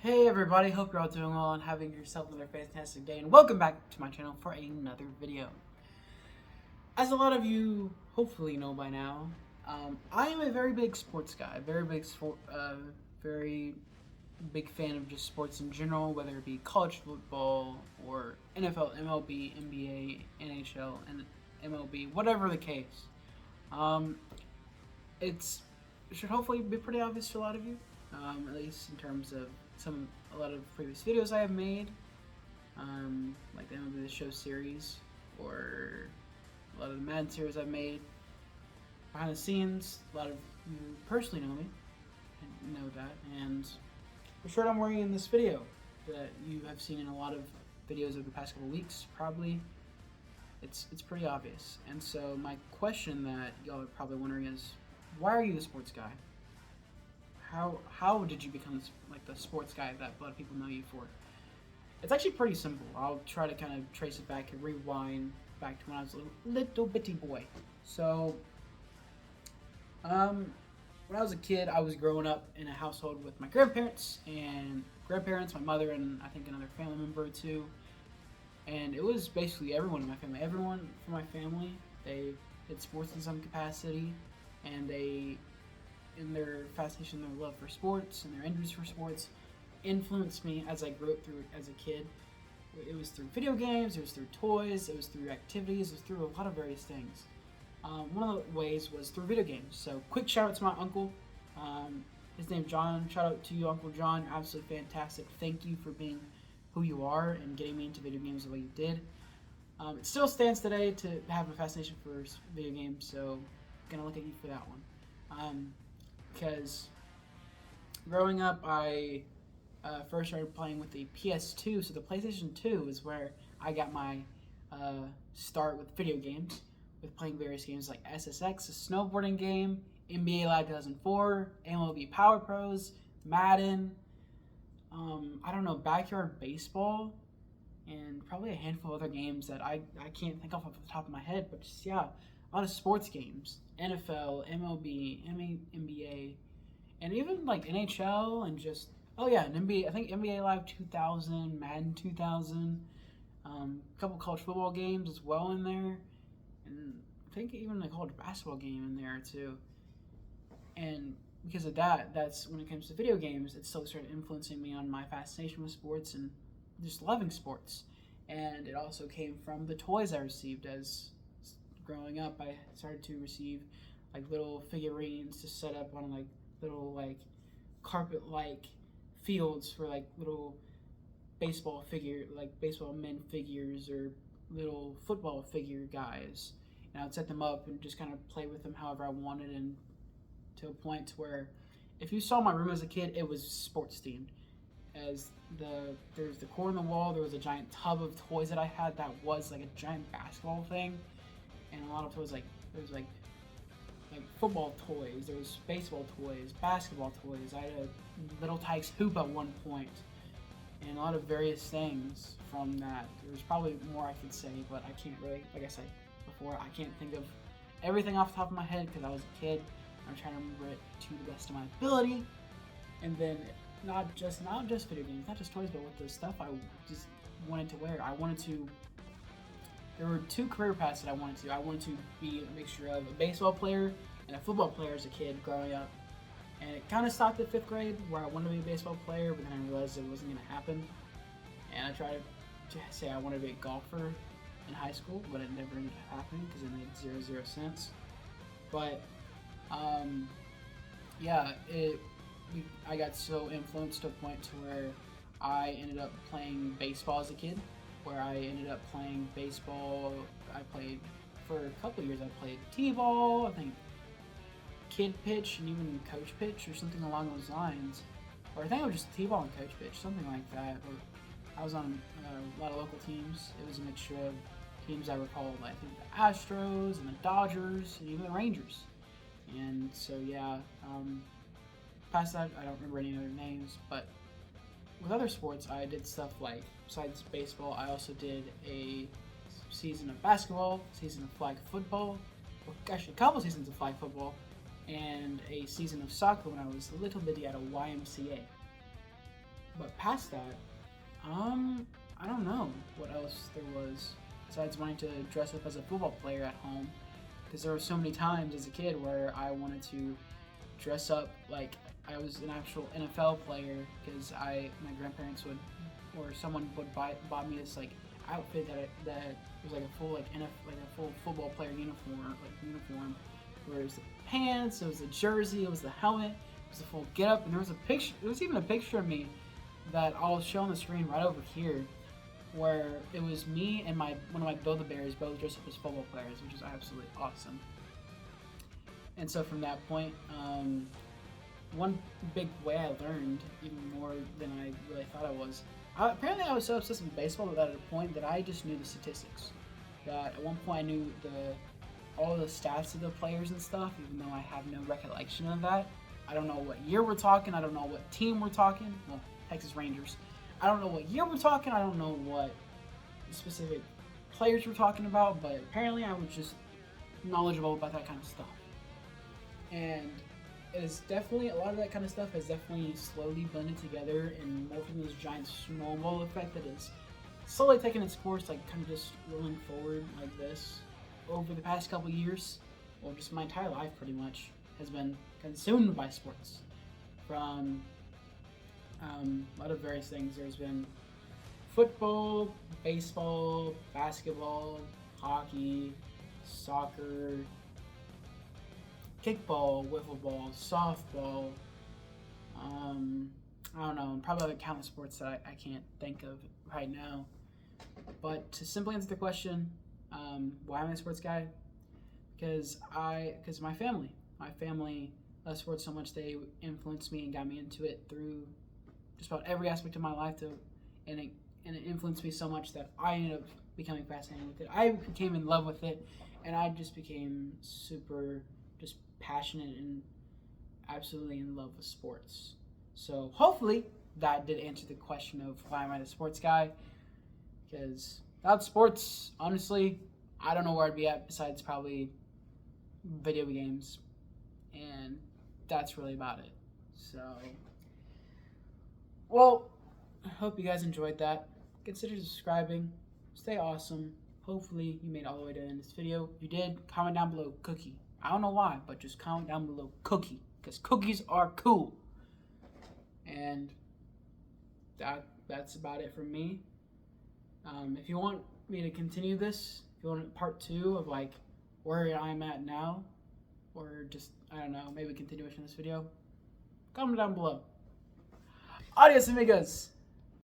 Hey everybody, hope you're all doing well and having yourself another fantastic day, and welcome back to my channel for another video. As a lot of you hopefully know by now, I am a very big sports guy, very big fan of just sports in general, whether it be college football or NFL, MLB, NBA, NHL, and MLB, whatever the case. Um, it's it should hopefully be pretty obvious to a lot of you, at least in terms of a lot of previous videos I have made, like the MLB The Show series or a lot of the Madden series I've made. Behind the scenes, a lot of you personally know me and know that, and the shirt I'm wearing in this video that you have seen in a lot of videos over the past couple weeks, probably, it's pretty obvious. And so my question that y'all are probably wondering is, why are you the sports guy? How did you become like the sports guy that a lot of people know you for? It's actually pretty simple. I'll try to kind of trace it back and rewind back to when I was a little bitty boy. So, when I was a kid, I was growing up in a household with my grandparents, my mother, and I think another family member or two. And it was basically everyone in my family. Everyone from my family, they did sports in some capacity, and they, in their fascination, their love for sports, and their interest for sports, influenced me as I grew up through as a kid. It was through video games, it was through toys, it was through activities, it was through a lot of various things. One of the ways was through video games. So quick shout out to my uncle. His name's John. Shout out to you, Uncle John. Absolutely fantastic. Thank you for being who you are and getting me into video games the way you did. It still stands today to have a fascination for video games, so I'm gonna look at you for that one. Because growing up, I first started playing with the PS2, so the PlayStation 2 is where I got my start with video games, with playing various games like SSX, a snowboarding game, NBA Live 2004, MLB Power Pros, Madden, I don't know, Backyard Baseball, and probably a handful of other games that I can't think of off the top of my head, but just, yeah, a lot of sports games, NFL, MLB, NBA, and even like NHL and just, oh yeah, and NBA, I think NBA Live 2000, Madden 2000, a couple college football games as well in there, and I think even a college basketball game in there too. And because of that, that's when it comes to video games, it still started influencing me on my fascination with sports and just loving sports. And it also came from the toys I received as growing up. I started to receive like little figurines to set up on like little like carpet like fields for like little baseball men figures or little football figure guys. And I'd set them up and just kind of play with them however I wanted, and to a point where if you saw my room as a kid, it was sports themed. As there's the core in the wall, there was a giant tub of toys that I had that was like a giant basketball thing, and a lot of toys, like there was like football toys, there was baseball toys, basketball toys. I had a Little Tikes hoop at one point, and a lot of various things from that. There's probably more I could say, but I can't really, like I said before, I can't think of everything off the top of my head because I was a kid. I'm trying to remember it to the best of my ability. And then not just video games, not just toys, but with the stuff I just wanted to wear. There were two career paths that I wanted to. I wanted to be a mixture of a baseball player and a football player as a kid growing up. And it kind of stopped at 5th grade where I wanted to be a baseball player, but then I realized it wasn't going to happen. And I tried to say I wanted to be a golfer in high school, but it never ended up happening because it made zero sense. But yeah, I got so influenced to a point to where I ended up playing baseball as a kid, where I ended up playing baseball. I played for a couple of years. I played t-ball, I think kid pitch, and even coach pitch or something along those lines. Or I think it was just t-ball and coach pitch, something like that. But I was on a lot of local teams. It was a mixture of teams I recall, I think the Astros and the Dodgers and even the Rangers. And so yeah, past that I don't remember any other names, but with other sports I did stuff like, besides baseball, I also did a season of basketball, season of flag football, well, actually a couple seasons of flag football, and a season of soccer when I was a little bitty at a YMCA. But past that, I don't know what else there was besides wanting to dress up as a football player at home. Because there were so many times as a kid where I wanted to dress up like I was an actual NFL player because my grandparents would or someone would buy me this like outfit that was like a full like like a full football player uniform where it was the pants, it was the jersey, it was the helmet, it was the full get up, and there was a picture. There was even a picture of me that I'll show on the screen right over here, where it was me and one of my Build-A-Bears both dressed up as football players, which is absolutely awesome. And so from that point, one big way I learned even more than I really thought I was. Apparently, I was so obsessed with baseball that at a point that I just knew the statistics. That at one point I knew all the stats of the players and stuff, even though I have no recollection of that. I don't know what year we're talking. I don't know what team we're talking. Well, Texas Rangers. I don't know what year we're talking. I don't know what specific players we're talking about. But apparently, I was just knowledgeable about that kind of stuff. And it is definitely a lot of that kind of stuff has definitely slowly blended together and morphed into this giant snowball effect that is slowly taking its course, like kind of just rolling forward like this over the past couple years, or just my entire life pretty much has been consumed by sports. From a lot of various things. There's been football, baseball, basketball, hockey, soccer, kickball, wiffle ball, softball. I don't know, probably other countless sports that I can't think of right now. But to simply answer the question, why am I a sports guy? Because my family loves sports so much they influenced me and got me into it through just about every aspect of my life. And it influenced me so much that I ended up becoming fascinated with it. I became in love with it, and I just became super just passionate and absolutely in love with sports. So hopefully that did answer the question of why am I the sports guy? Because without sports, honestly, I don't know where I'd be at besides probably video games, and that's really about it. So, well, I hope you guys enjoyed that. Consider subscribing. Stay awesome. Hopefully you made it all the way to the end of this video. If you did, comment down below cookie. I don't know why, but just comment down below cookie, because cookies are cool. And that's about it from me. If you want me to continue this, if you want part 2 of like where I'm at now, or just, I don't know, maybe a continuation of this video, comment down below. Adios, amigos.